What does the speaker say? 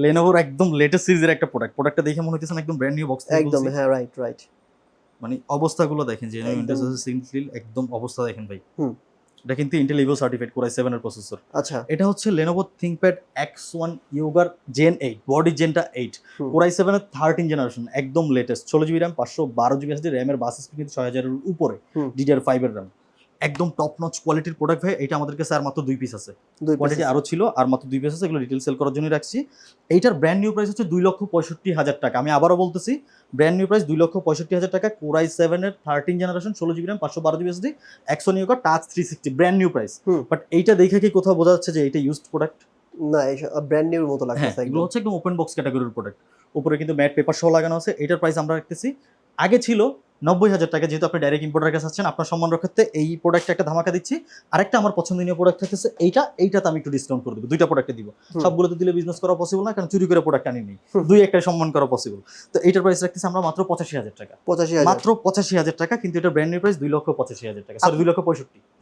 লেনোভোর একদম লেটেস্ট সিরিজের একটা প্রোডাক্টটা দেখে মনে হচ্ছে একদম ব্র্যান্ড নিউ বক্স থেকে একদম, বলছি। হ্যাঁ, রাইট। মানে অবস্থাগুলো দেখেন যে একদম। সিঙ্গল একদম অবস্থা দেখেন ভাই। হুম। এটা কিন্তু Intel Ivo certified core i7 এর প্রসেসর। আচ্ছা। এটা হচ্ছে Lenovo ThinkPad X1 Yoga Gen 8, body জেনটা 8, হুম। কোর i7 এর 13 জেনারেশন, একদম latest, 16 GB RAM, 512 GB SSD, র্যামের বাস স্পিড কিন্তু 6000 এর উপরে, হুম। DDR5 এর র্যাম, একদম টপ নচ কোয়ালিটির প্রোডাক্ট ভাই। এটা আমাদের কাছে আর মাত্র 2 পিস আছে, 2 কোয়ান্টিটি পিস। আরো ছিল, আর মাত্র 2 পিস আছে, এগুলো রিটেল সেল করার জন্যই রাখছি। এইটার ব্র্যান্ড নিউ প্রাইস হচ্ছে 2,65,000 টাকা। আমি আবারও বলতেছি, ব্র্যান্ড নিউ প্রাইস 2,65,000 টাকা, কোর i7 এর 13 generation, 16 GB RAM, 512 GB SSD, X1 Yoga touch 360, brand new price. Hmm. But এইটা দেখে কি কোথাও বোঝা যাচ্ছে যে এটা ইউজড প্রোডাক্ট? না, ব্র্যান্ড নিউর মতো হ্যাঁ, লাগতেছে এগুলো একদম। হচ্ছে একদম ওপেন বক্স ক্যাটাগরির প্রোডাক্ট। উপরে কিন্তু ম্যাট পেপার সহ লাগানো আছে। এটার প্রাইস আমরা রাখতেছি, আগে ছিল 90,000 টাকা। যেহেতু আপনি ডাইরেক্ট ইম্পোর্টারের কাছে আছেন, আপনার সম্মান রক্ষার্থে এই প্রোডাক্টটা একটা ধামাকা দিচ্ছি। আরেকটা আমার পছন্দনীয় প্রোডাক্ট থাকতেছে এইটাতে আমি একটু ডিসকাউন্ট করে দেবো। 2টা প্রোডাক্টে দিব। হুম। সবগুলোতে দিলে বিজনেস করা পসিবল না, কারণ চুরি করে প্রোডাক্ট আনি নেই। হুম। 2-1টায় সম্মান করা পসিবল। তো এইটার প্রাইস রাখতেছি আমরা মাত্র 85,000 টাকা। 85,000। মাত্র 85,000 টাকা, কিন্তু এটা ব্র্যান্ড নিউ প্রাইস 2,85,000 টাকা, সরি 2,65,000।